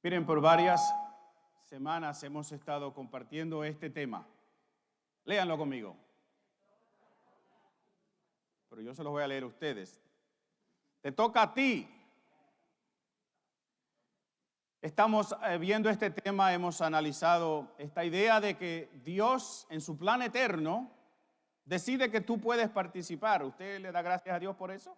Miren, por varias semanas hemos estado compartiendo este tema. Léanlo conmigo. Pero yo se los voy a leer a ustedes. Te toca a ti. Estamos viendo este tema, hemos analizado esta idea de que Dios en su plan eterno decide que tú puedes participar. ¿Usted le da gracias a Dios por eso?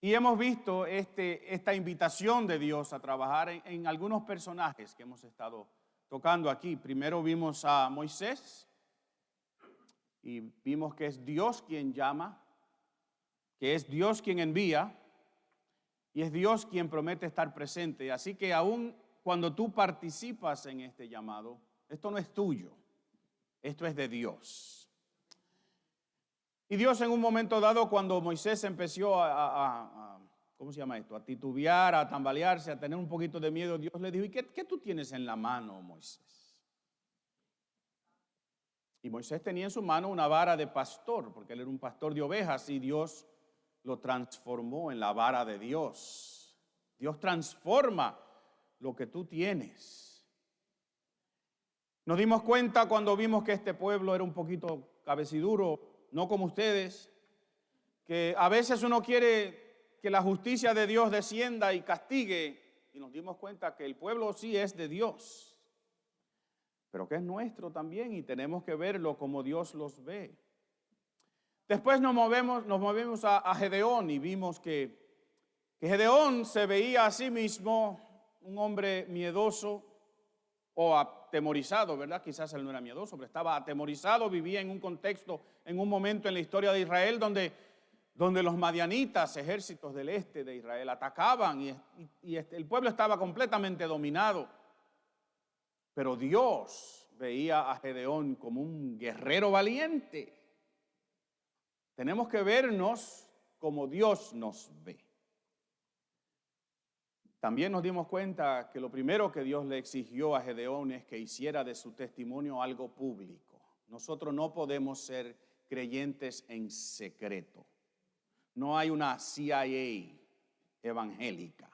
Y hemos visto esta invitación de Dios a trabajar en algunos personajes que hemos estado tocando aquí. Primero vimos a Moisés y vimos que es Dios quien llama, que es Dios quien envía y es Dios quien promete estar presente. Así que aún cuando tú participas en este llamado, esto no es tuyo, esto es de Dios. Y Dios en un momento dado, cuando Moisés empezó ¿cómo se llama esto? A titubear, a tambalearse, a tener un poquito de miedo, Dios le dijo, ¿y qué tú tienes en la mano, Moisés? Y Moisés tenía en su mano una vara de pastor, porque él era un pastor de ovejas, y Dios lo transformó en la vara de Dios. Dios transforma lo que tú tienes. Nos dimos cuenta cuando vimos que este pueblo era un poquito cabeciduro, no como ustedes, que a veces uno quiere que la justicia de Dios descienda y castigue, y nos dimos cuenta que el pueblo sí es de Dios, pero que es nuestro también y tenemos que verlo como Dios los ve. Después nos movemos a Gedeón y vimos que Gedeón se veía a sí mismo un hombre miedoso o atemorizado, ¿verdad? Quizás él no era miedoso, pero estaba atemorizado, vivía en un contexto, en un momento en la historia de Israel donde los madianitas, ejércitos del este de Israel, atacaban y el pueblo estaba completamente dominado. Pero Dios veía a Gedeón como un guerrero valiente. Tenemos que vernos como Dios nos ve. También nos dimos cuenta que lo primero que Dios le exigió a Gedeón es que hiciera de su testimonio algo público. Nosotros no podemos ser creyentes en secreto. No hay una CIA evangélica.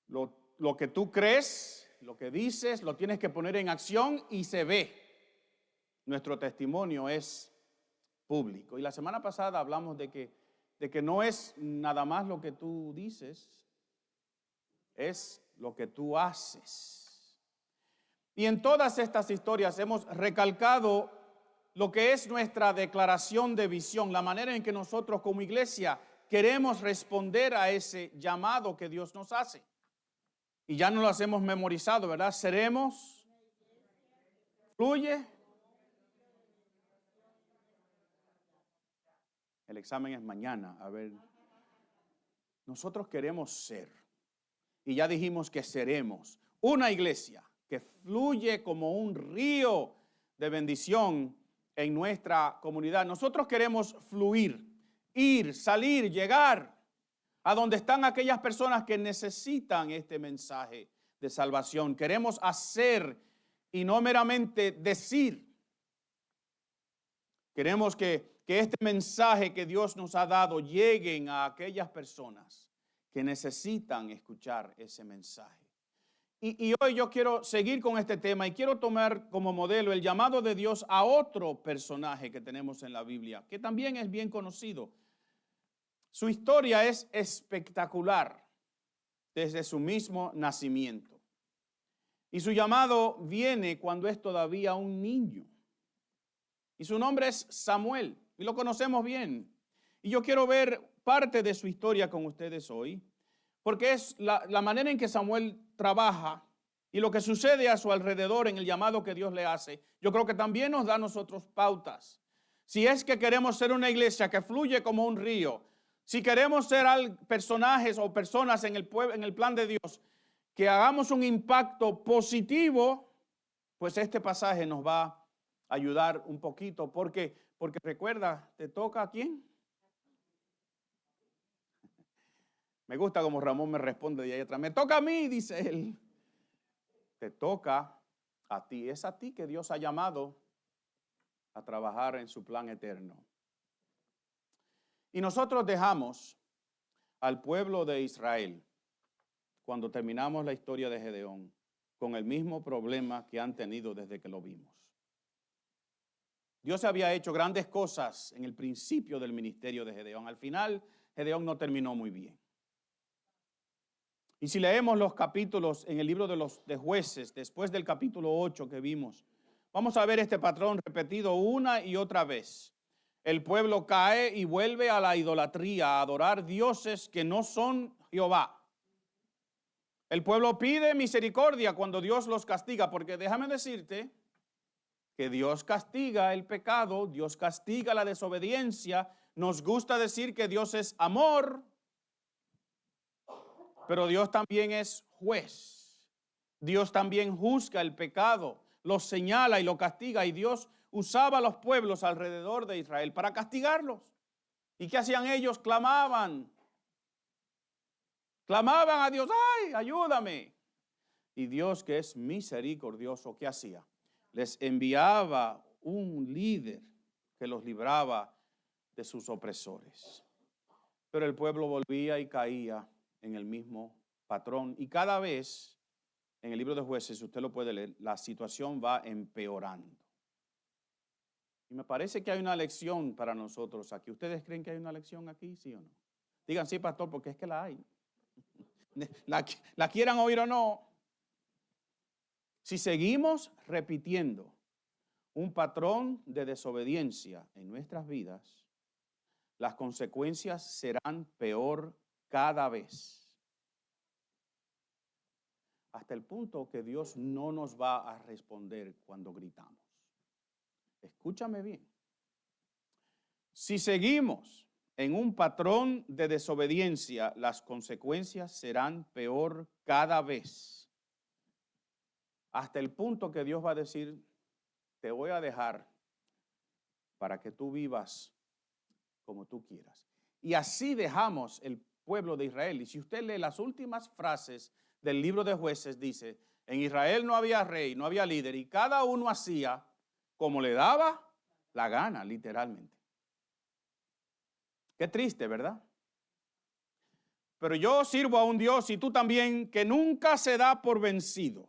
Lo que tú crees, lo que dices, lo tienes que poner en acción y se ve. Nuestro testimonio es público. Y la semana pasada hablamos de que no es nada más lo que tú dices, es lo que tú haces. Y en todas estas historias hemos recalcado lo que es nuestra declaración de visión, la manera en que nosotros como iglesia queremos responder a ese llamado que Dios nos hace. Y ya no lo hemos memorizado, ¿verdad? Seremos, fluye. El examen es mañana, a ver. Nosotros queremos ser, y ya dijimos que seremos una iglesia que fluye como un río de bendición en nuestra comunidad. Nosotros queremos fluir, ir, salir, llegar a donde están aquellas personas que necesitan este mensaje de salvación. Queremos hacer y no meramente decir. Queremos que este mensaje que Dios nos ha dado lleguen a aquellas personas que necesitan escuchar ese mensaje. Y hoy yo quiero seguir con este tema y quiero tomar como modelo el llamado de Dios a otro personaje que tenemos en la Biblia, que también es bien conocido. Su historia es espectacular desde su mismo nacimiento. Y su llamado viene cuando es todavía un niño. Y su nombre es Samuel, y lo conocemos bien. Y yo quiero ver parte de su historia con ustedes hoy, porque es la manera en que Samuel trabaja y lo que sucede a su alrededor en el llamado que Dios le hace. Yo creo que también nos da a nosotros pautas. Si es que queremos ser una iglesia que fluye como un río, si queremos ser personajes o personas en el plan de Dios, que hagamos un impacto positivo, pues este pasaje nos va a ayudar un poquito, porque recuerda, ¿te toca a quién? Me gusta como Ramón me responde de ahí atrás. Me toca a mí, dice él. Te toca a ti. Es a ti que Dios ha llamado a trabajar en su plan eterno. Y nosotros dejamos al pueblo de Israel cuando terminamos la historia de Gedeón con el mismo problema que han tenido desde que lo vimos. Dios había hecho grandes cosas en el principio del ministerio de Gedeón. Al final, Gedeón no terminó muy bien. Y si leemos los capítulos en el libro de Jueces, después del capítulo 8 que vimos, vamos a ver este patrón repetido una y otra vez. El pueblo cae y vuelve a la idolatría, a adorar dioses que no son Jehová. El pueblo pide misericordia cuando Dios los castiga, porque déjame decirte que Dios castiga el pecado, Dios castiga la desobediencia. Nos gusta decir que Dios es amor, pero Dios también es juez. Dios también juzga el pecado, lo señala y lo castiga, y Dios usaba a los pueblos alrededor de Israel para castigarlos. ¿Y qué hacían ellos? Clamaban a Dios, ¡ay, ayúdame! Y Dios, que es misericordioso, ¿qué hacía? Les enviaba un líder que los libraba de sus opresores. Pero el pueblo volvía y caía en el mismo patrón. Y cada vez, en el libro de Jueces, usted lo puede leer, la situación va empeorando. Y me parece que hay una lección para nosotros aquí. ¿Ustedes creen que hay una lección aquí, sí o no? Digan sí, pastor, porque es que la hay. La quieran oír o no. Si seguimos repitiendo un patrón de desobediencia en nuestras vidas, las consecuencias serán peor cada vez. Hasta el punto que Dios no nos va a responder cuando gritamos. Escúchame bien. Si seguimos en un patrón de desobediencia, las consecuencias serán peor cada vez. Hasta el punto que Dios va a decir, te voy a dejar para que tú vivas como tú quieras. Y así dejamos el pueblo de Israel. Y si usted lee las últimas frases del libro de Jueces, dice, en Israel no había rey, no había líder, y cada uno hacía como le daba la gana, literalmente. Qué triste, ¿verdad? Pero yo sirvo a un Dios, y tú también, que nunca se da por vencido.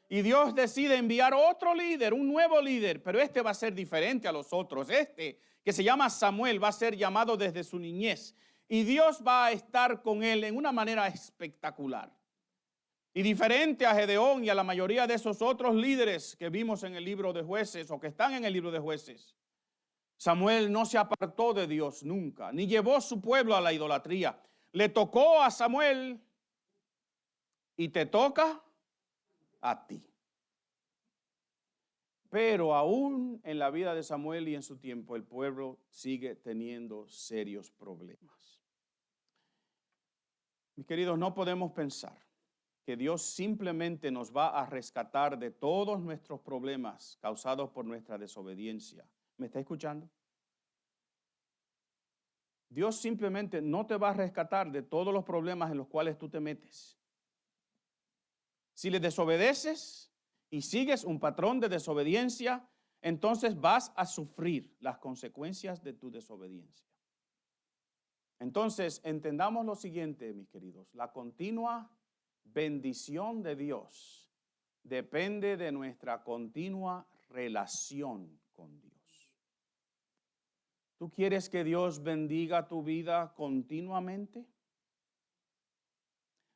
Y Dios decide enviar otro líder, un nuevo líder, pero este va a ser diferente a los otros. Este, que se llama Samuel, va a ser llamado desde su niñez. Y Dios va a estar con él en una manera espectacular. Y diferente a Gedeón y a la mayoría de esos otros líderes que vimos en el libro de Jueces o que están en el libro de Jueces, Samuel no se apartó de Dios nunca, ni llevó su pueblo a la idolatría. Le tocó a Samuel y te toca a ti. Pero aún en la vida de Samuel y en su tiempo, el pueblo sigue teniendo serios problemas. Mis queridos, no podemos pensar que Dios simplemente nos va a rescatar de todos nuestros problemas causados por nuestra desobediencia. ¿Me está escuchando? Dios simplemente no te va a rescatar de todos los problemas en los cuales tú te metes. Si le desobedeces y sigues un patrón de desobediencia, entonces vas a sufrir las consecuencias de tu desobediencia. Entonces, entendamos lo siguiente, mis queridos. La continua bendición de Dios depende de nuestra continua relación con Dios. ¿Tú quieres que Dios bendiga tu vida continuamente?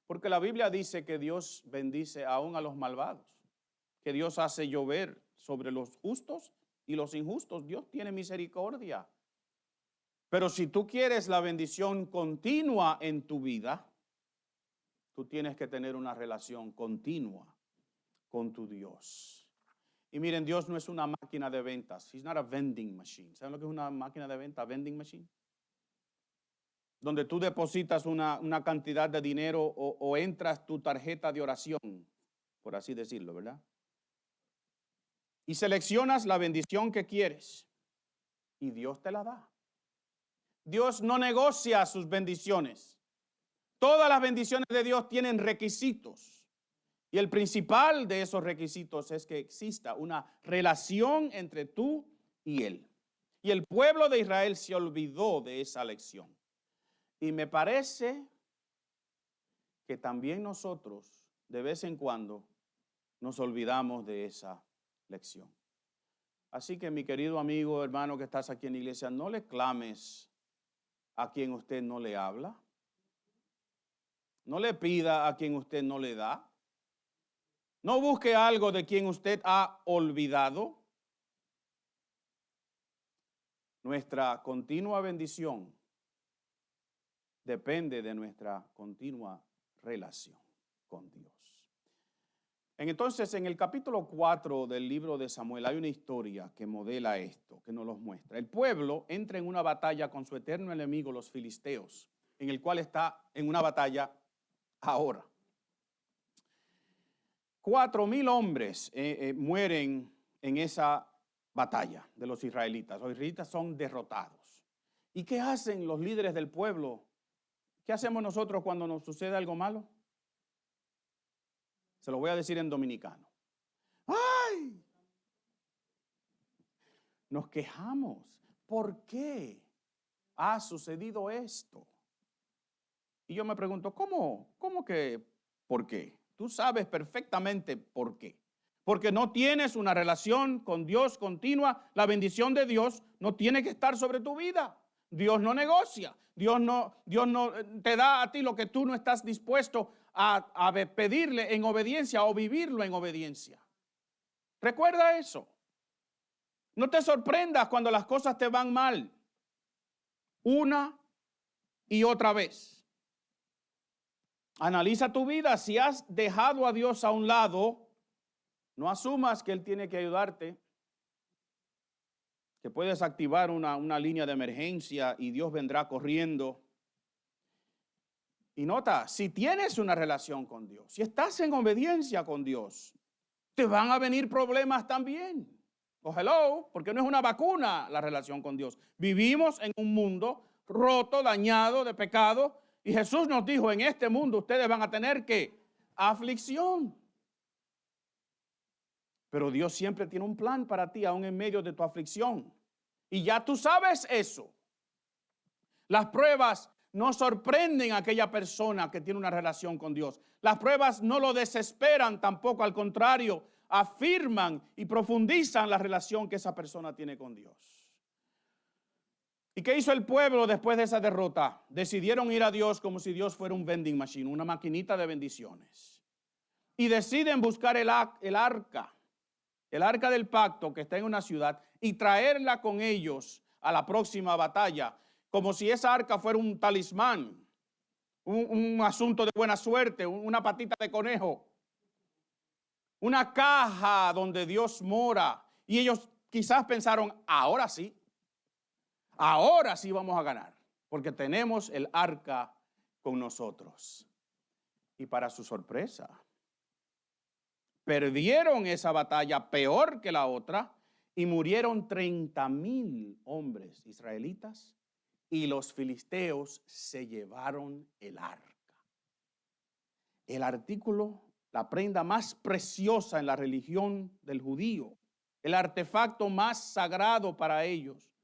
Porque la Biblia dice que Dios bendice aún a los malvados, que Dios hace llover sobre los justos y los injustos. Dios tiene misericordia. Pero si tú quieres la bendición continua en tu vida, tú tienes que tener una relación continua con tu Dios. Y miren, Dios no es una máquina de ventas. He's not a vending machine. ¿Saben lo que es una máquina de venta? Vending machine. Donde tú depositas una cantidad de dinero o entras tu tarjeta de oración, por así decirlo, ¿verdad? Y seleccionas la bendición que quieres y Dios te la da. Dios no negocia sus bendiciones. Todas las bendiciones de Dios tienen requisitos. Y el principal de esos requisitos es que exista una relación entre tú y Él. Y el pueblo de Israel se olvidó de esa lección. Y me parece que también nosotros, de vez en cuando, nos olvidamos de esa lección. Así que, mi querido amigo, hermano que estás aquí en la iglesia, no le clames a quien usted no le habla. No le pida a quien usted no le da. No busque algo de quien usted ha olvidado. Nuestra continua bendición depende de nuestra continua relación con Dios. Entonces, en el capítulo 4 del libro de Samuel hay una historia que modela esto, que nos lo muestra. El pueblo entra en una batalla con su eterno enemigo, los filisteos, en el cual está en una batalla ahora. 4,000 hombres mueren en esa batalla de los israelitas. Los israelitas son derrotados. ¿Y qué hacen los líderes del pueblo? ¿Qué hacemos nosotros cuando nos sucede algo malo? Se lo voy a decir en dominicano. ¡Ay! Nos quejamos. ¿Por qué ha sucedido esto? Y yo me pregunto, ¿cómo que por qué? Tú sabes perfectamente por qué. Porque no tienes una relación con Dios continua. La bendición de Dios no tiene que estar sobre tu vida. Dios no negocia. Dios no te da a ti lo que tú no estás dispuesto a pedirle en obediencia o vivirlo en obediencia. Recuerda eso. No te sorprendas cuando las cosas te van mal. Una y otra vez. Analiza tu vida. Si has dejado a Dios a un lado, no asumas que Él tiene que ayudarte, que puedes activar una línea de emergencia y Dios vendrá corriendo. Y nota, si tienes una relación con Dios, si estás en obediencia con Dios, te van a venir problemas también. Oh, hello, porque no es una vacuna la relación con Dios. Vivimos en un mundo roto, dañado, de pecado, y Jesús nos dijo, en este mundo ustedes van a tener ¿qué? Aflicción. Pero Dios siempre tiene un plan para ti, aún en medio de tu aflicción. Y ya tú sabes eso. Las pruebas no sorprenden a aquella persona que tiene una relación con Dios. Las pruebas no lo desesperan tampoco, al contrario, afirman y profundizan la relación que esa persona tiene con Dios. ¿Y qué hizo el pueblo después de esa derrota? Decidieron ir a Dios como si Dios fuera un vending machine, una maquinita de bendiciones. Y deciden buscar el arca del pacto que está en una ciudad y traerla con ellos a la próxima batalla, como si esa arca fuera un talismán, un asunto de buena suerte, una patita de conejo, una caja donde Dios mora. Y ellos quizás pensaron, ahora sí vamos a ganar, porque tenemos el arca con nosotros. Y para su sorpresa, perdieron esa batalla peor que la otra y murieron 30,000 hombres israelitas y los filisteos se llevaron el arca. El artículo, la prenda más preciosa en la religión del judío, el artefacto más sagrado para ellos,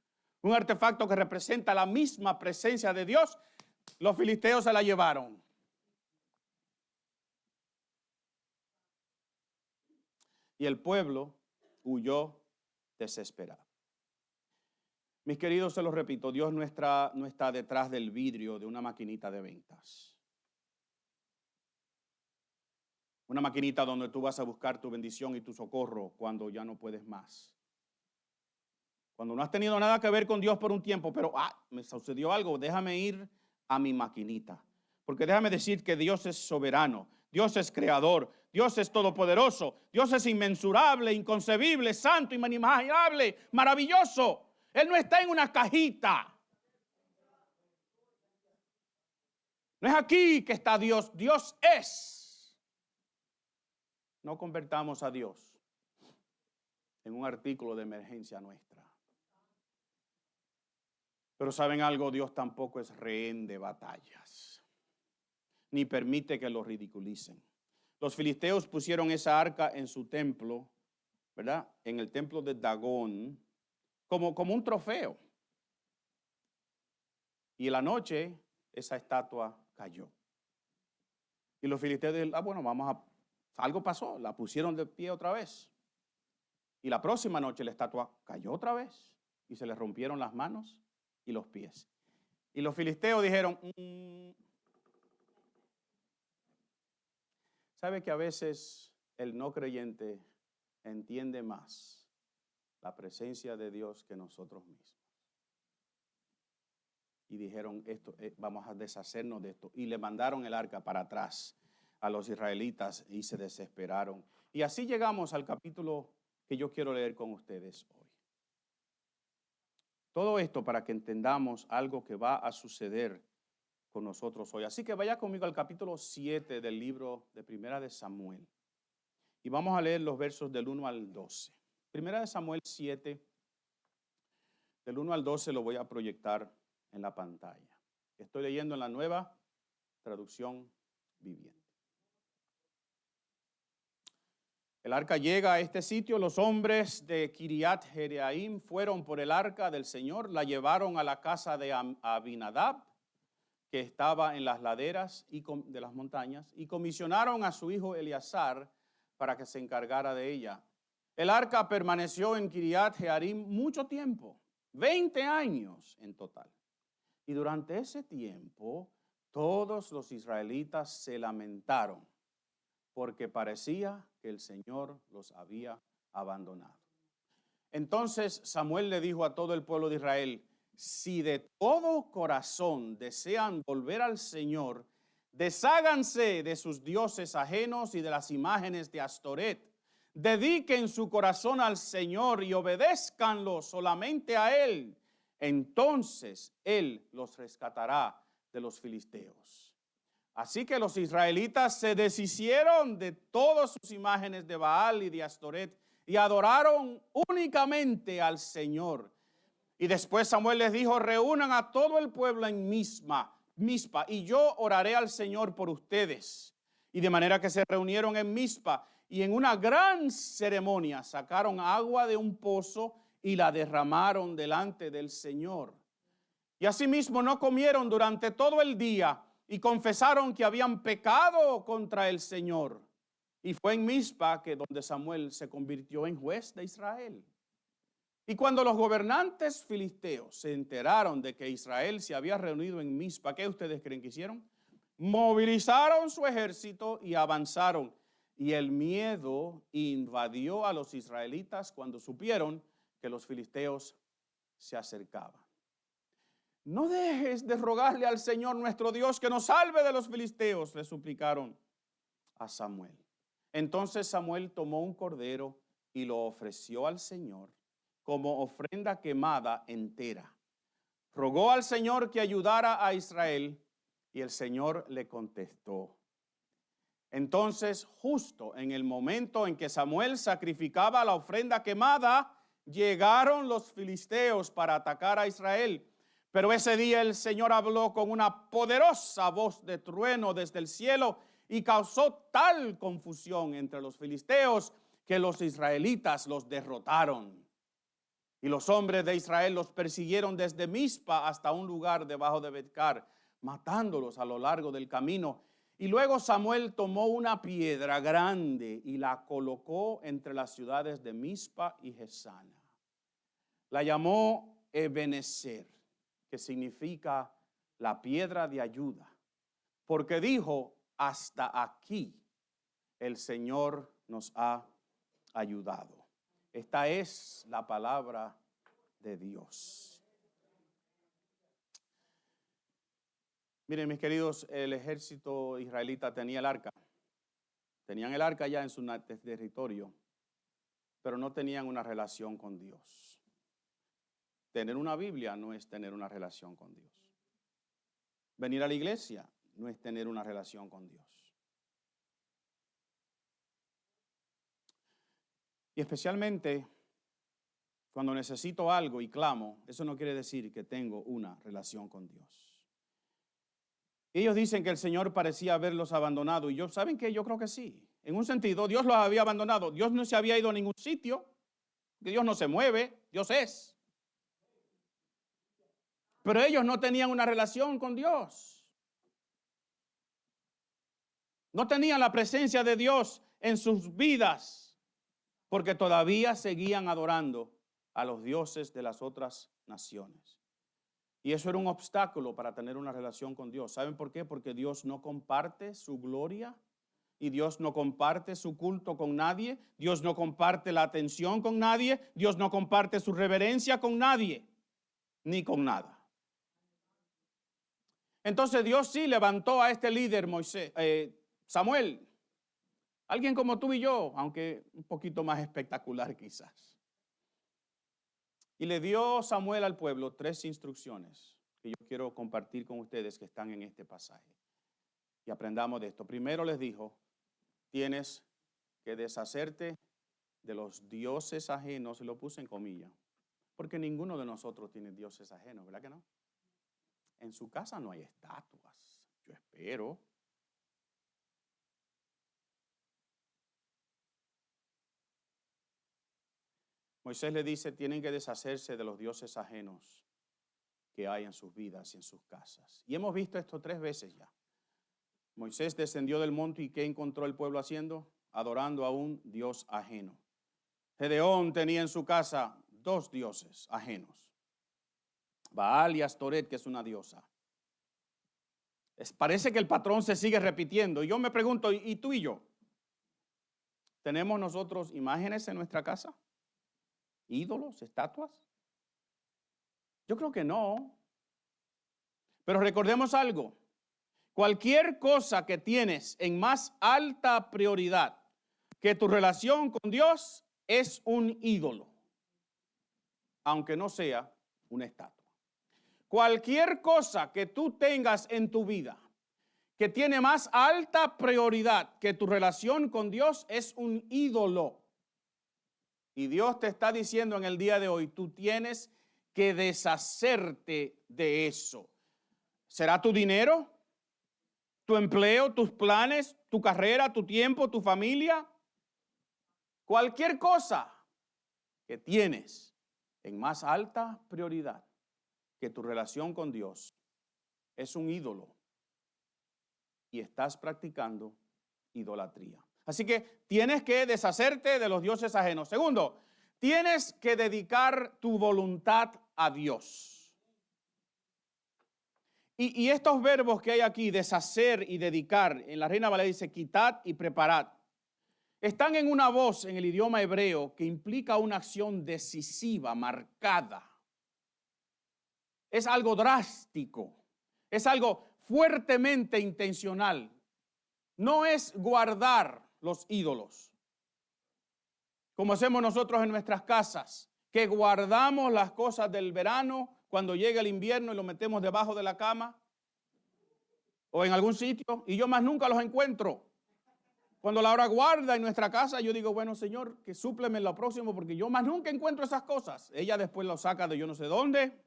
un artefacto que representa la misma presencia de Dios, los filisteos se la llevaron. Y el pueblo huyó desesperado. Mis queridos, se los repito, Dios no está detrás del vidrio de una maquinita de ventas. Una maquinita donde tú vas a buscar tu bendición y tu socorro cuando ya no puedes más. Cuando no has tenido nada que ver con Dios por un tiempo, pero me sucedió algo, déjame ir a mi maquinita. Porque déjame decir que Dios es soberano, Dios es creador, Dios es todopoderoso, Dios es inmensurable, inconcebible, santo, inimaginable, maravilloso. Él no está en una cajita. No es aquí que está Dios, Dios es. No convertamos a Dios en un artículo de emergencia nuestra. Pero ¿saben algo? Dios tampoco es rehén de batallas, ni permite que lo ridiculicen. Los filisteos pusieron esa arca en su templo, ¿verdad? En el templo de Dagón, como un trofeo. Y en la noche esa estatua cayó. Y los filisteos dijeron, bueno, algo pasó, la pusieron de pie otra vez. Y la próxima noche la estatua cayó otra vez y se le rompieron las manos y los pies. Y los filisteos dijeron, ¿sabe que a veces el no creyente entiende más la presencia de Dios que nosotros mismos? Y dijeron, vamos a deshacernos de esto. Y le mandaron el arca para atrás a los israelitas y se desesperaron. Y así llegamos al capítulo que yo quiero leer con ustedes hoy. Todo esto para que entendamos algo que va a suceder con nosotros hoy. Así que vaya conmigo al capítulo 7 del libro de Primera de Samuel. Y vamos a leer los versos del 1 al 12. Primera de Samuel 7, del 1 al 12 lo voy a proyectar en la pantalla. Estoy leyendo en la Nueva Traducción Viviente. El arca llega a este sitio. Los hombres de Kiriat Jearim fueron por el arca del Señor, la llevaron a la casa de Abinadab, que estaba en las laderas de las montañas, y comisionaron a su hijo Eleazar para que se encargara de ella. El arca permaneció en Kiriat Jearim mucho tiempo, 20 años en total. Y durante ese tiempo, todos los israelitas se lamentaron, porque parecía que el Señor los había abandonado. Entonces Samuel le dijo a todo el pueblo de Israel, si de todo corazón desean volver al Señor, desháganse de sus dioses ajenos y de las imágenes de Astoret. Dediquen su corazón al Señor y obedézcanlo solamente a Él. Entonces Él los rescatará de los filisteos. Así que los israelitas se deshicieron de todas sus imágenes de Baal y de Astoret y adoraron únicamente al Señor. Y después Samuel les dijo, reúnan a todo el pueblo en Mizpa, y yo oraré al Señor por ustedes. Y de manera que se reunieron en Mizpa, y en una gran ceremonia sacaron agua de un pozo y la derramaron delante del Señor. Y asimismo no comieron durante todo el día, y confesaron que habían pecado contra el Señor. Y fue en Mizpa que donde Samuel se convirtió en juez de Israel. Y cuando los gobernantes filisteos se enteraron de que Israel se había reunido en Mizpa, ¿qué ustedes creen que hicieron? Movilizaron su ejército y avanzaron. Y el miedo invadió a los israelitas cuando supieron que los filisteos se acercaban. No dejes de rogarle al Señor nuestro Dios que nos salve de los filisteos, le suplicaron a Samuel. Entonces Samuel tomó un cordero y lo ofreció al Señor como ofrenda quemada entera. Rogó al Señor que ayudara a Israel y el Señor le contestó. Entonces, justo en el momento en que Samuel sacrificaba la ofrenda quemada, llegaron los filisteos para atacar a Israel. Pero ese día el Señor habló con una poderosa voz de trueno desde el cielo y causó tal confusión entre los filisteos que los israelitas los derrotaron. Y los hombres de Israel los persiguieron desde Mizpa hasta un lugar debajo de Betcar, matándolos a lo largo del camino. Y luego Samuel tomó una piedra grande y la colocó entre las ciudades de Mizpa y Jesana. La llamó Ebenezer, que significa la piedra de ayuda, porque dijo, hasta aquí el Señor nos ha ayudado. Esta es la palabra de Dios. Miren, mis queridos, el ejército israelita tenía el arca. Tenían el arca ya en su territorio, pero no tenían una relación con Dios. Tener una Biblia no es tener una relación con Dios. Venir a la iglesia no es tener una relación con Dios. Y especialmente cuando necesito algo y clamo, eso no quiere decir que tengo una relación con Dios. Ellos dicen que el Señor parecía haberlos abandonado, y ¿saben qué? Yo creo que sí. En un sentido, Dios los había abandonado. Dios no se había ido a ningún sitio, que Dios no se mueve, Dios es. Pero ellos no tenían una relación con Dios. No tenían la presencia de Dios en sus vidas porque todavía seguían adorando a los dioses de las otras naciones. Y eso era un obstáculo para tener una relación con Dios. ¿Saben por qué? Porque Dios no comparte su gloria y Dios no comparte su culto con nadie. Dios no comparte la atención con nadie. Dios no comparte su reverencia con nadie, ni con nada. Entonces Dios sí levantó a este líder, Samuel, alguien como tú y yo, aunque un poquito más espectacular quizás. Y le dio Samuel al pueblo 3 instrucciones que yo quiero compartir con ustedes que están en este pasaje. Y aprendamos de esto. Primero les dijo, tienes que deshacerte de los dioses ajenos, y lo puse en comillas, porque ninguno de nosotros tiene dioses ajenos, ¿verdad que no? En su casa no hay estatuas, yo espero. Moisés le dice, tienen que deshacerse de los dioses ajenos que hay en sus vidas y en sus casas. Y hemos visto esto 3 veces ya. Moisés descendió del monte y ¿qué encontró el pueblo haciendo? Adorando a un dios ajeno. Gedeón tenía en su casa 2 dioses ajenos. Baal y Astoret, que es una diosa. Parece que el patrón se sigue repitiendo. Y yo me pregunto, ¿y tú y yo? ¿Tenemos nosotros imágenes en nuestra casa? ¿Ídolos, estatuas? Yo creo que no. Pero recordemos algo. Cualquier cosa que tienes en más alta prioridad que tu relación con Dios es un ídolo, aunque no sea una estatua. Cualquier cosa que tú tengas en tu vida que tiene más alta prioridad que tu relación con Dios es un ídolo. Y Dios te está diciendo en el día de hoy, tú tienes que deshacerte de eso. ¿Será tu dinero? ¿Tu empleo? ¿Tus planes? ¿Tu carrera? ¿Tu tiempo? ¿Tu familia? Cualquier cosa que tienes en más alta prioridad que tu relación con Dios es un ídolo y estás practicando idolatría. Así que tienes que deshacerte de los dioses ajenos. Segundo, tienes que dedicar tu voluntad a Dios. Y estos verbos que hay aquí, deshacer y dedicar, en la Reina Valera dice quitad y preparad, están en una voz en el idioma hebreo que implica una acción decisiva, marcada. Es algo drástico, es algo fuertemente intencional. No es guardar los ídolos, como hacemos nosotros en nuestras casas, que guardamos las cosas del verano cuando llega el invierno y lo metemos debajo de la cama o en algún sitio y yo más nunca los encuentro. Cuando Laura guarda en nuestra casa, yo digo, bueno, Señor, que súpleme en lo próximo porque yo más nunca encuentro esas cosas. Ella después lo saca de yo no sé dónde.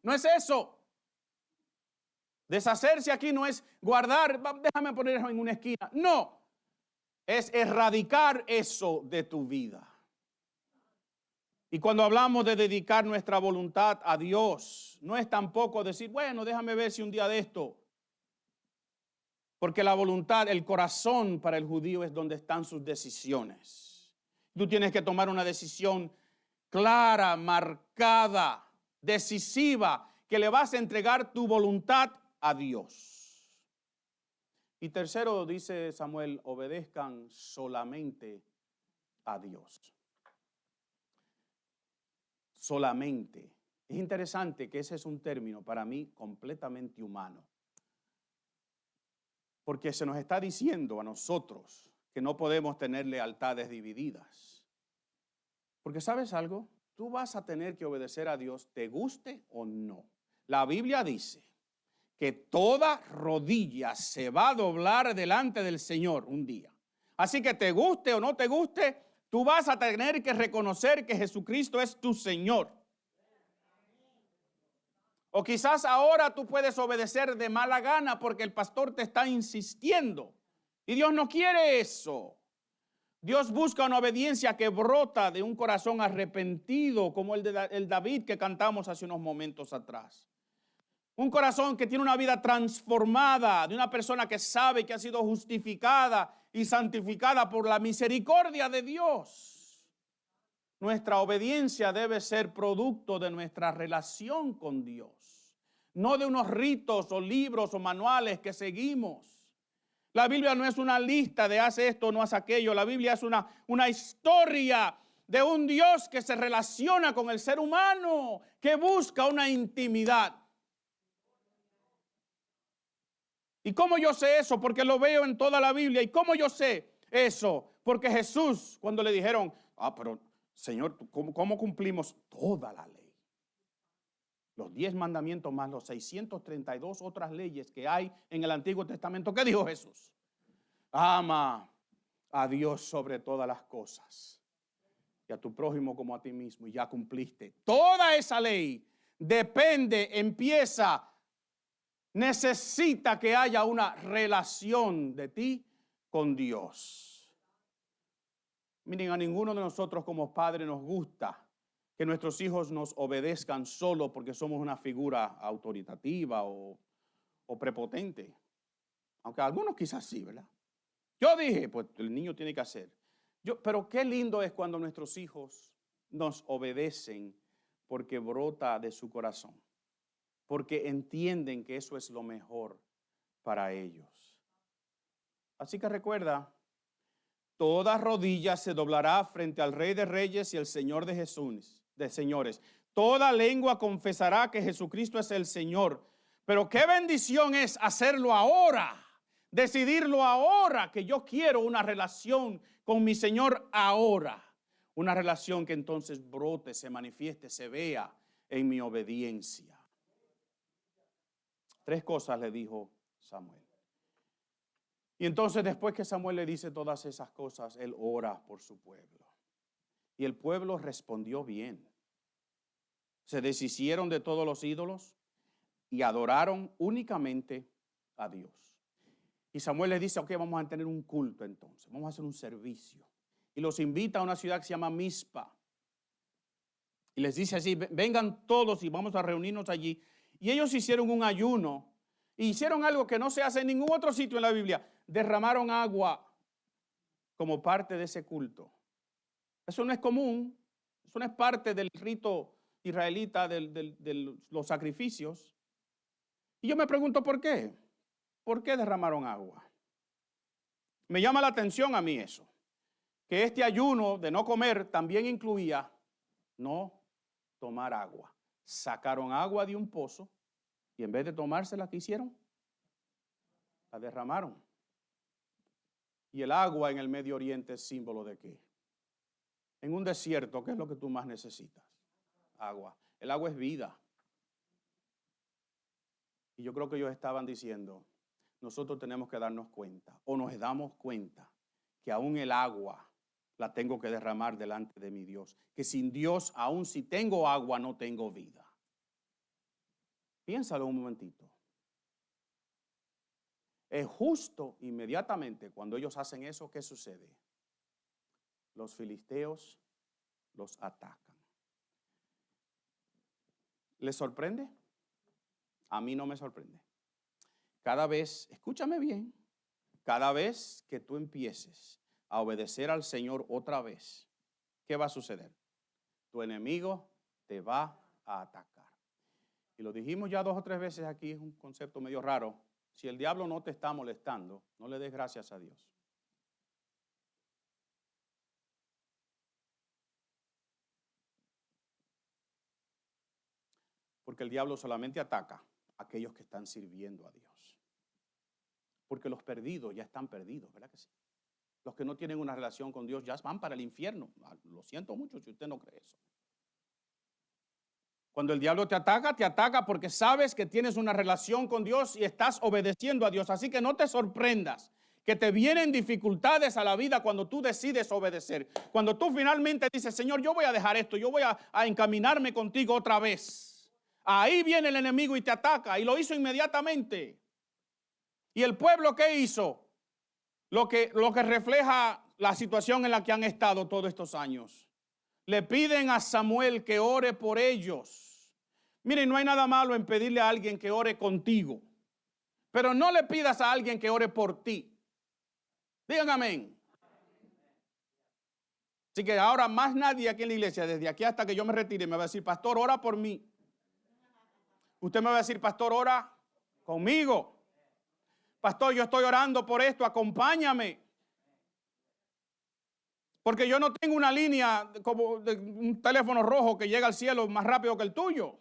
No es eso. Deshacerse aquí no es guardar, déjame ponerlo en una esquina. No, es erradicar eso de tu vida. Y cuando hablamos de dedicar nuestra voluntad a Dios, no es tampoco decir, bueno, déjame ver si un día de esto. Porque la voluntad, el corazón para el judío es donde están sus decisiones. Tú tienes que tomar una decisión clara, marcada, decisiva, que le vas a entregar tu voluntad a Dios. Y tercero, dice Samuel, obedezcan solamente a Dios. Solamente. Es interesante que ese es un término para mí completamente humano. Porque se nos está diciendo a nosotros que no podemos tener lealtades divididas. Porque ¿sabes algo? Tú vas a tener que obedecer a Dios, te guste o no. La Biblia dice que toda rodilla se va a doblar delante del Señor un día. Así que te guste o no te guste, tú vas a tener que reconocer que Jesucristo es tu Señor. O quizás ahora tú puedes obedecer de mala gana porque el pastor te está insistiendo. Y Dios no quiere eso. Dios busca una obediencia que brota de un corazón arrepentido, como el de David que cantamos hace unos momentos atrás. Un corazón que tiene una vida transformada, de una persona que sabe que ha sido justificada y santificada por la misericordia de Dios. Nuestra obediencia debe ser producto de nuestra relación con Dios, no de unos ritos o libros o manuales que seguimos. La Biblia no es una lista de haz esto, no haz aquello. La Biblia es una historia de un Dios que se relaciona con el ser humano, que busca una intimidad. ¿Y cómo yo sé eso? Porque lo veo en toda la Biblia. ¿Y cómo yo sé eso? Porque Jesús, cuando le dijeron, pero Señor, ¿cómo cumplimos toda la ley? Los 10 mandamientos más los 632 otras leyes que hay en el Antiguo Testamento. ¿Qué dijo Jesús? Ama a Dios sobre todas las cosas y a tu prójimo como a ti mismo. Y ya cumpliste. Toda esa ley depende, empieza, necesita que haya una relación de ti con Dios. Miren, a ninguno de nosotros como padres nos gusta que nuestros hijos nos obedezcan solo porque somos una figura autoritativa o prepotente. Aunque algunos quizás sí, ¿verdad? Yo dije, pues el niño tiene que hacer. Pero qué lindo es cuando nuestros hijos nos obedecen porque brota de su corazón. Porque entienden que eso es lo mejor para ellos. Así que recuerda, toda rodilla se doblará frente al Rey de Reyes y el Señor de señores. Toda lengua confesará que Jesucristo es el Señor. Pero qué bendición es hacerlo ahora, decidirlo ahora, que yo quiero una relación con mi Señor ahora. Una relación que entonces brote, se manifieste, se vea en mi obediencia. 3 cosas le dijo Samuel. Y entonces después que Samuel le dice todas esas cosas, él ora por su pueblo. Y el pueblo respondió bien. Se deshicieron de todos los ídolos y adoraron únicamente a Dios. Y Samuel les dice, ok, vamos a tener un culto entonces, vamos a hacer un servicio. Y los invita a una ciudad que se llama Mizpa. Y les dice así, vengan todos y vamos a reunirnos allí. Y ellos hicieron un ayuno. E hicieron algo que no se hace en ningún otro sitio en la Biblia. Derramaron agua como parte de ese culto. Eso no es común. Eso no es parte del rito israelita de los sacrificios. Y yo me pregunto por qué. ¿Por qué derramaron agua? Me llama la atención a mí eso. Que este ayuno de no comer también incluía no tomar agua. Sacaron agua de un pozo y en vez de tomársela, ¿qué hicieron? La derramaron. Y el agua en el Medio Oriente es símbolo de qué? En un desierto, ¿qué es lo que tú más necesitas? Agua. El agua es vida. Y yo creo que ellos estaban diciendo, nosotros tenemos que darnos cuenta, o nos damos cuenta, que aún el agua la tengo que derramar delante de mi Dios. Que sin Dios, aún si tengo agua, no tengo vida. Piénsalo un momentito. Es justo inmediatamente cuando ellos hacen eso, ¿qué sucede? Los filisteos los atacan. ¿Les sorprende? A mí no me sorprende. Cada vez, escúchame bien, cada vez que tú empieces a obedecer al Señor otra vez, ¿qué va a suceder? Tu enemigo te va a atacar. Y lo dijimos ya 2 o 3 veces aquí, es un concepto medio raro. Si el diablo no te está molestando, no le des gracias a Dios. Porque el diablo solamente ataca a aquellos que están sirviendo a Dios. Porque los perdidos ya están perdidos, ¿verdad que sí? Los que no tienen una relación con Dios ya van para el infierno. Lo siento mucho si usted no cree eso. Cuando el diablo te ataca porque sabes que tienes una relación con Dios y estás obedeciendo a Dios. Así que no te sorprendas que te vienen dificultades a la vida cuando tú decides obedecer. Cuando tú finalmente dices, Señor, yo voy a dejar esto, yo voy a encaminarme contigo otra vez. Ahí viene el enemigo y te ataca, y lo hizo inmediatamente. ¿Y el pueblo qué hizo? Lo que refleja la situación en la que han estado todos estos años. Le piden a Samuel que ore por ellos. Miren, no hay nada malo en pedirle a alguien que ore contigo, pero no le pidas a alguien que ore por ti. Digan amén. Así que ahora más nadie aquí en la iglesia, desde aquí hasta que yo me retire, me va a decir, pastor, ora por mí. Usted me va a decir, pastor, ora conmigo. Pastor, yo estoy orando por esto, acompáñame. Porque yo no tengo una línea como de un teléfono rojo que llega al cielo más rápido que el tuyo.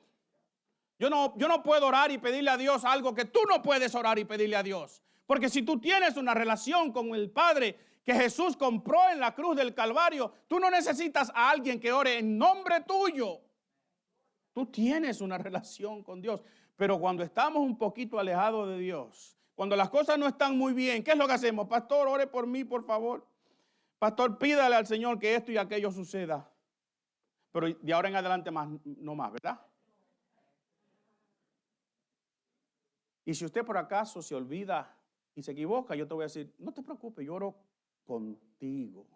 Yo no puedo orar y pedirle a Dios algo que tú no puedes orar y pedirle a Dios. Porque si tú tienes una relación con el Padre que Jesús compró en la cruz del Calvario, tú no necesitas a alguien que ore en nombre tuyo. Tú tienes una relación con Dios. Pero cuando estamos un poquito alejados de Dios, cuando las cosas no están muy bien, ¿qué es lo que hacemos? Pastor, ore por mí, por favor. Pastor, pídale al Señor que esto y aquello suceda. Pero de ahora en adelante más, no más, ¿verdad? Y si usted por acaso se olvida y se equivoca, yo te voy a decir, no te preocupes, yo oro contigo.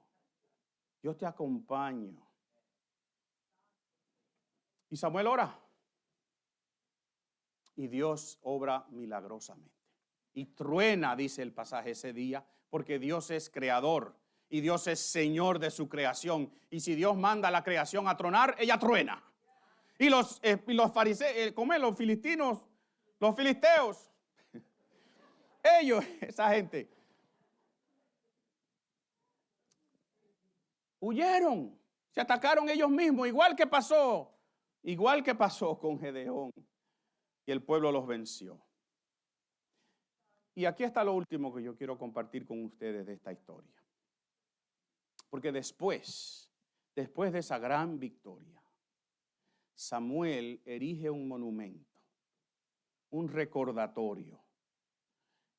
Yo te acompaño. Y Samuel ora. Y Dios obra milagrosamente. Y truena, dice el pasaje ese día, porque Dios es creador y Dios es Señor de su creación. Y si Dios manda a la creación a tronar, ella truena. Y los fariseos, los filistinos, los filisteos, ellos, esa gente, huyeron, se atacaron ellos mismos, igual que pasó con Gedeón, y el pueblo los venció. Y aquí está lo último que yo quiero compartir con ustedes de esta historia. Porque después de esa gran victoria, Samuel erige un monumento, un recordatorio.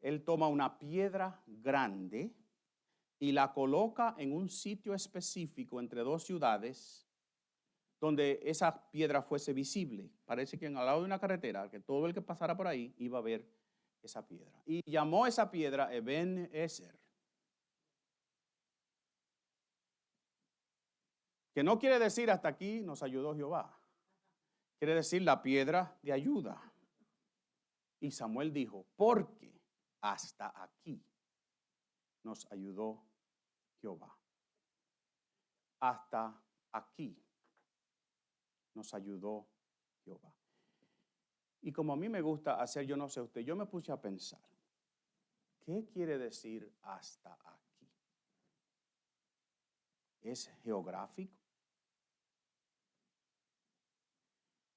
Él toma una piedra grande y la coloca en un sitio específico entre dos ciudades donde esa piedra fuese visible. Parece que al lado de una carretera, que todo el que pasara por ahí iba a ver esa piedra. Y llamó esa piedra Eben-Ezer, que no quiere decir hasta aquí nos ayudó Jehová. Quiere decir la piedra de ayuda. Y Samuel dijo, porque hasta aquí nos ayudó Jehová. Hasta aquí nos ayudó Jehová. Y como a mí me gusta hacer, yo no sé usted, yo me puse a pensar, ¿qué quiere decir hasta aquí? ¿Es geográfico?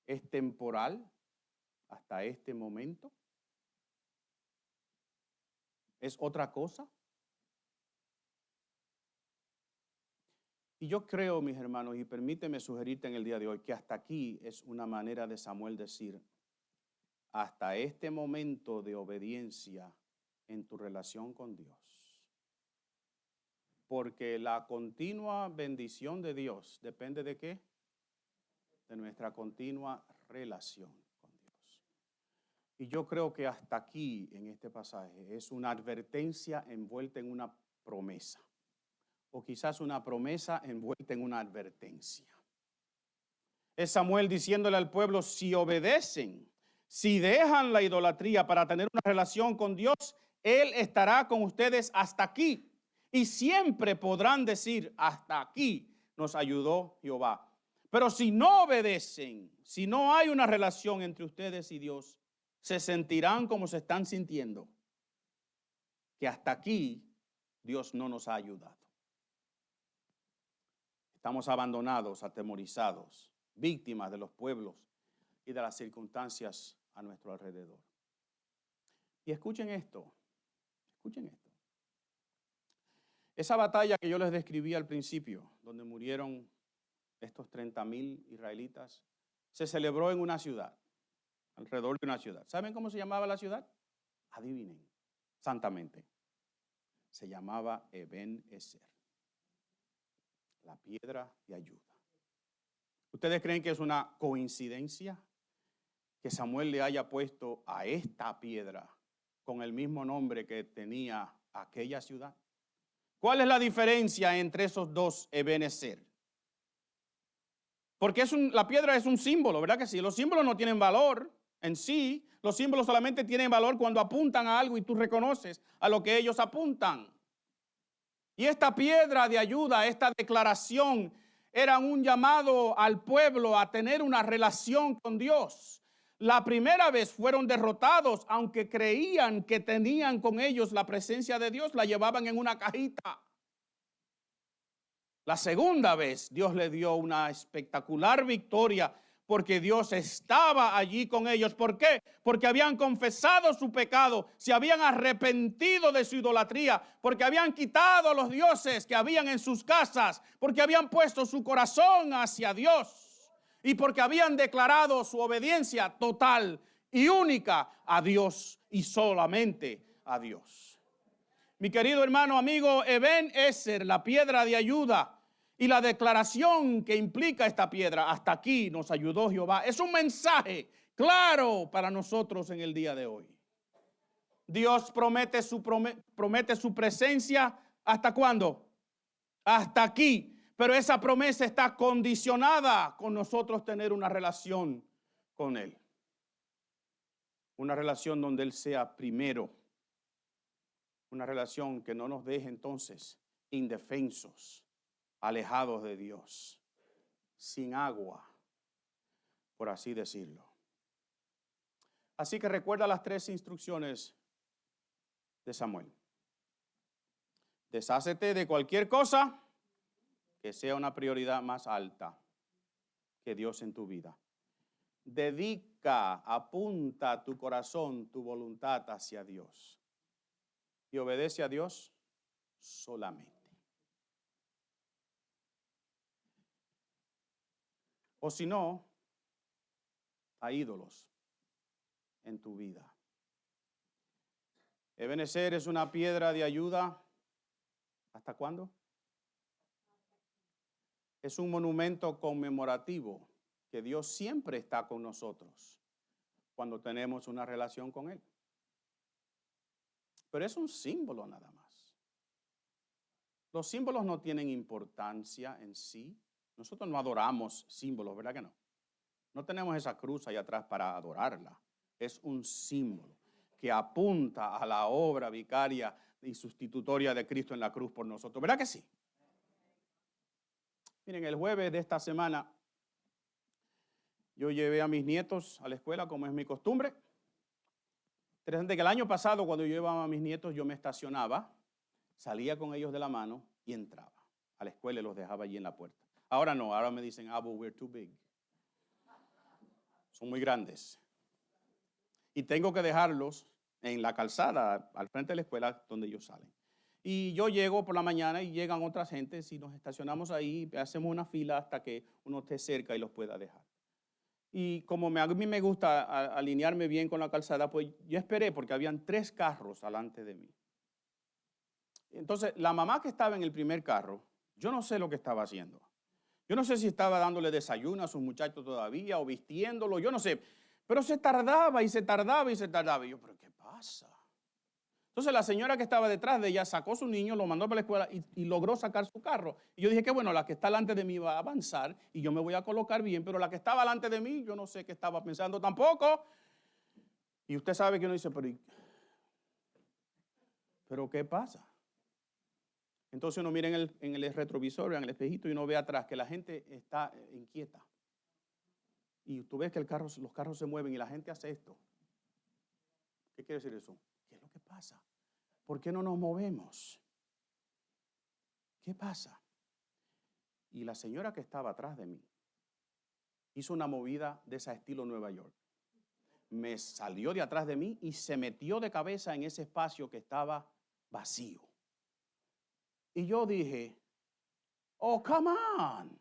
¿Es temporal hasta este momento? ¿Es otra cosa? Y yo creo, mis hermanos, y permíteme sugerirte en el día de hoy, que hasta aquí es una manera de Samuel decir, hasta este momento de obediencia en tu relación con Dios. Porque la continua bendición de Dios depende ¿de qué? De nuestra continua relación con Dios. Y yo creo que hasta aquí en este pasaje es una advertencia envuelta en una promesa. O quizás una promesa envuelta en una advertencia. Es Samuel diciéndole al pueblo, si obedecen, si dejan la idolatría para tener una relación con Dios, Él estará con ustedes hasta aquí. Y siempre podrán decir, hasta aquí nos ayudó Jehová. Pero si no obedecen, si no hay una relación entre ustedes y Dios, se sentirán como se están sintiendo, que hasta aquí Dios no nos ha ayudado. Estamos abandonados, atemorizados, víctimas de los pueblos y de las circunstancias a nuestro alrededor. Y escuchen esto. Esa batalla que yo les describí al principio, donde murieron estos 30,000 israelitas, se celebró en una ciudad, alrededor de una ciudad. ¿Saben cómo se llamaba la ciudad? Adivinen, santamente. Se llamaba Eben-Ezer, la piedra de ayuda. ¿Ustedes creen que es una coincidencia que Samuel le haya puesto a esta piedra con el mismo nombre que tenía aquella ciudad? ¿Cuál es la diferencia entre esos dos Eben-Ezer? Porque la piedra es un símbolo, ¿verdad que sí? Los símbolos no tienen valor en sí. Los símbolos solamente tienen valor cuando apuntan a algo y tú reconoces a lo que ellos apuntan. Y esta piedra de ayuda, esta declaración, era un llamado al pueblo a tener una relación con Dios. La primera vez fueron derrotados, aunque creían que tenían con ellos la presencia de Dios, la llevaban en una cajita. La segunda vez Dios le dio una espectacular victoria porque Dios estaba allí con ellos. ¿Por qué? Porque habían confesado su pecado, se habían arrepentido de su idolatría, porque habían quitado los dioses que habían en sus casas, porque habían puesto su corazón hacia Dios y porque habían declarado su obediencia total y única a Dios y solamente a Dios. Mi querido hermano, amigo, Eben Ezer, la piedra de ayuda, y la declaración que implica esta piedra, hasta aquí nos ayudó Jehová, es un mensaje claro para nosotros en el día de hoy. Dios promete su presencia, ¿hasta cuándo? Hasta aquí. Pero esa promesa está condicionada con nosotros tener una relación con Él. Una relación donde Él sea primero. Una relación que no nos deje entonces indefensos, alejados de Dios, sin agua, por así decirlo. Así que recuerda las 3 instrucciones de Samuel. Deshácete de cualquier cosa que sea una prioridad más alta que Dios en tu vida. Apunta tu corazón, tu voluntad hacia Dios. Y obedece a Dios solamente. O si no, a ídolos en tu vida. Ebenezer es una piedra de ayuda. ¿Hasta cuándo? Es un monumento conmemorativo que Dios siempre está con nosotros cuando tenemos una relación con Él. Pero es un símbolo nada más. Los símbolos no tienen importancia en sí. Nosotros no adoramos símbolos, ¿verdad que no? No tenemos esa cruz ahí atrás para adorarla. Es un símbolo que apunta a la obra vicaria y sustitutoria de Cristo en la cruz por nosotros. ¿Verdad que sí? Miren, el jueves de esta semana yo llevé a mis nietos a la escuela como es mi costumbre. Interesante que el año pasado cuando yo llevaba a mis nietos yo me estacionaba, salía con ellos de la mano y entraba a la escuela y los dejaba allí en la puerta. Ahora no, ahora me dicen, Abu, we're too big. Son muy grandes. Y tengo que dejarlos en la calzada al frente de la escuela donde ellos salen. Y yo llego por la mañana y llegan otras gentes y nos estacionamos ahí, hacemos una fila hasta que uno esté cerca y los pueda dejar. Y como a mí me gusta alinearme bien con la calzada, pues yo esperé porque habían 3 carros delante de mí. Entonces, la mamá que estaba en el primer carro, yo no sé lo que estaba haciendo. Yo no sé si estaba dándole desayuno a sus muchachos todavía o vistiéndolo, yo no sé. Pero se tardaba y se tardaba y se tardaba. Y yo, ¿pero qué pasa? Entonces la señora que estaba detrás de ella sacó a su niño, lo mandó para la escuela y logró sacar su carro. Y yo dije que bueno, la que está delante de mí va a avanzar y yo me voy a colocar bien, pero la que estaba delante de mí, yo no sé qué estaba pensando tampoco. Y usted sabe que uno dice, pero ¿qué pasa? Entonces uno mira en el retrovisor, en el espejito y uno ve atrás que la gente está inquieta. Y tú ves que los carros se mueven y la gente hace esto. ¿Qué quiere decir eso? ¿Qué es lo que pasa? ¿Por qué no nos movemos? ¿Qué pasa? Y la señora que estaba atrás de mí hizo una movida de ese estilo Nueva York. Me salió de atrás de mí y se metió de cabeza en ese espacio que estaba vacío. Y yo dije, oh, come on.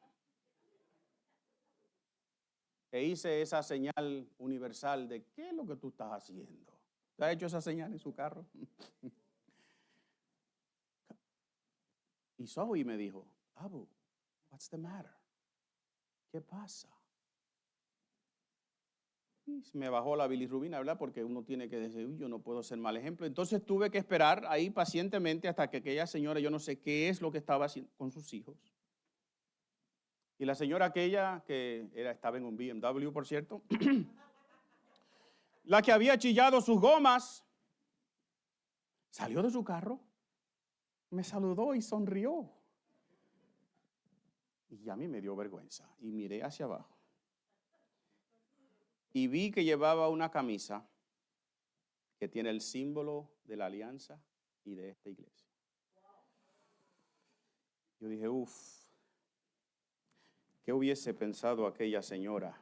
E hice esa señal universal de ¿qué es lo que tú estás haciendo? ¿Te has hecho esa señal en su carro? Y Zoe me dijo, Abu, what's the matter? ¿Qué pasa? Y me bajó la bilirrubina, ¿verdad? Porque uno tiene que decir, yo no puedo ser mal ejemplo. Entonces tuve que esperar ahí pacientemente hasta que aquella señora, yo no sé qué es lo que estaba haciendo con sus hijos. Y la señora aquella, que estaba en un BMW, por cierto, la que había chillado sus gomas, salió de su carro, me saludó y sonrió. Y a mí me dio vergüenza y miré hacia abajo. Y vi que llevaba una camisa que tiene el símbolo de la alianza y de esta iglesia. Yo dije, ¿qué hubiese pensado aquella señora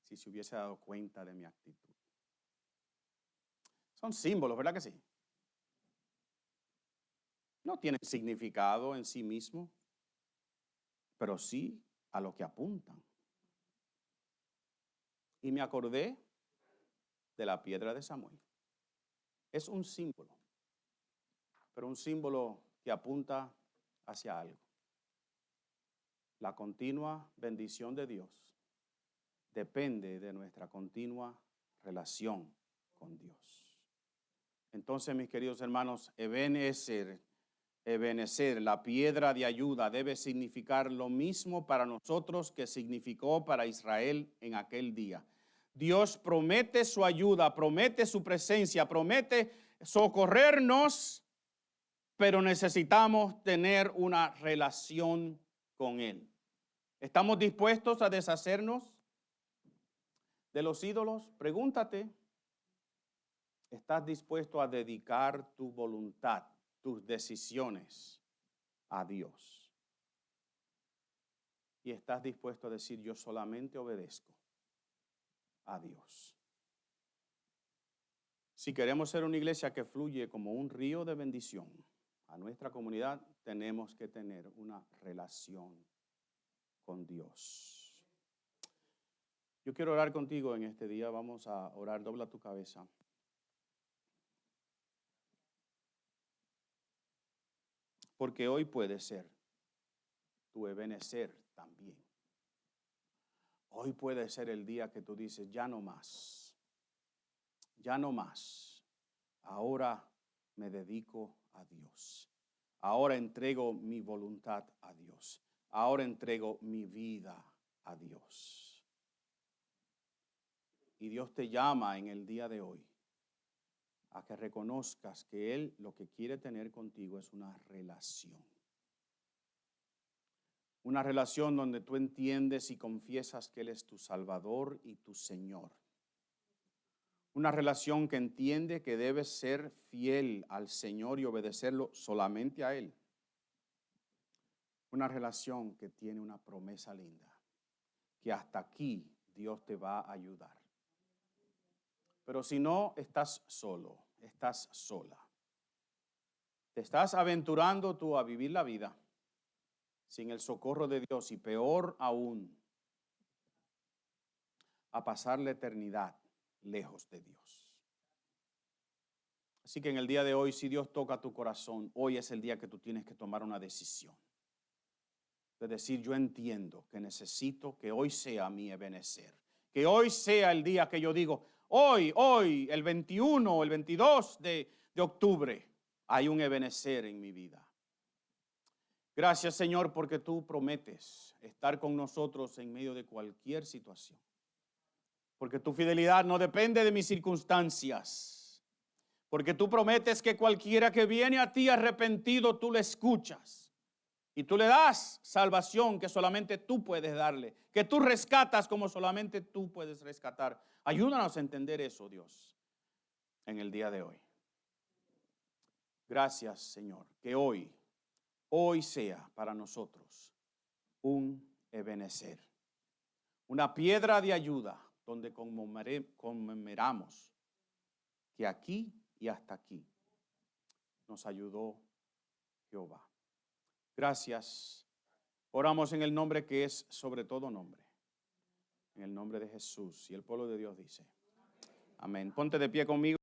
si se hubiese dado cuenta de mi actitud? Son símbolos, ¿verdad que sí? No tienen significado en sí mismo, pero sí a lo que apuntan. Y me acordé de la piedra de Samuel. Es un símbolo, pero un símbolo que apunta hacia algo. La continua bendición de Dios depende de nuestra continua relación con Dios. Entonces, mis queridos hermanos, Ebenezer, la piedra de ayuda, debe significar lo mismo para nosotros que significó para Israel en aquel día. Dios promete su ayuda, promete su presencia, promete socorrernos, pero necesitamos tener una relación con Él. ¿Estamos dispuestos a deshacernos de los ídolos? Pregúntate, ¿estás dispuesto a dedicar tu voluntad, tus decisiones a Dios? Y estás dispuesto a decir, yo solamente obedezco a Dios. Si queremos ser una iglesia que fluye como un río de bendición a nuestra comunidad, tenemos que tener una relación con Dios. Yo quiero orar contigo en este día. Vamos a orar. Dobla tu cabeza. Porque hoy puede ser tu Ebenezer también. Hoy puede ser el día que tú dices, ya no más. Ya no más. Ahora me dedico a Dios. Ahora entrego mi voluntad a Dios. Ahora entrego mi vida a Dios. Y Dios te llama en el día de hoy a que reconozcas que Él lo que quiere tener contigo es una relación. Una relación donde tú entiendes y confiesas que Él es tu Salvador y tu Señor. Una relación que entiende que debes ser fiel al Señor y obedecerlo solamente a Él. Una relación que tiene una promesa linda, que hasta aquí Dios te va a ayudar. Pero si no, estás solo, estás sola. Te estás aventurando tú a vivir la vida sin el socorro de Dios y peor aún, a pasar la eternidad lejos de Dios. Así que en el día de hoy, si Dios toca tu corazón, hoy es el día que tú tienes que tomar una decisión. De decir, yo entiendo que necesito que hoy sea mi Ebenezer. Que hoy sea el día que yo digo, hoy, el 21 o el 22 de octubre, hay un Ebenezer en mi vida. Gracias, Señor, porque tú prometes estar con nosotros en medio de cualquier situación. Porque tu fidelidad no depende de mis circunstancias. Porque tú prometes que cualquiera que viene a ti arrepentido, tú le escuchas. Y tú le das salvación que solamente tú puedes darle. Que tú rescatas como solamente tú puedes rescatar. Ayúdanos a entender eso, Dios, en el día de hoy. Gracias, Señor, que hoy sea para nosotros un Ebenezer. Una piedra de ayuda donde conmemoramos que aquí y hasta aquí nos ayudó Jehová. Gracias. Oramos en el nombre que es sobre todo nombre. En el nombre de Jesús. Y el pueblo de Dios dice, amén. Ponte de pie conmigo.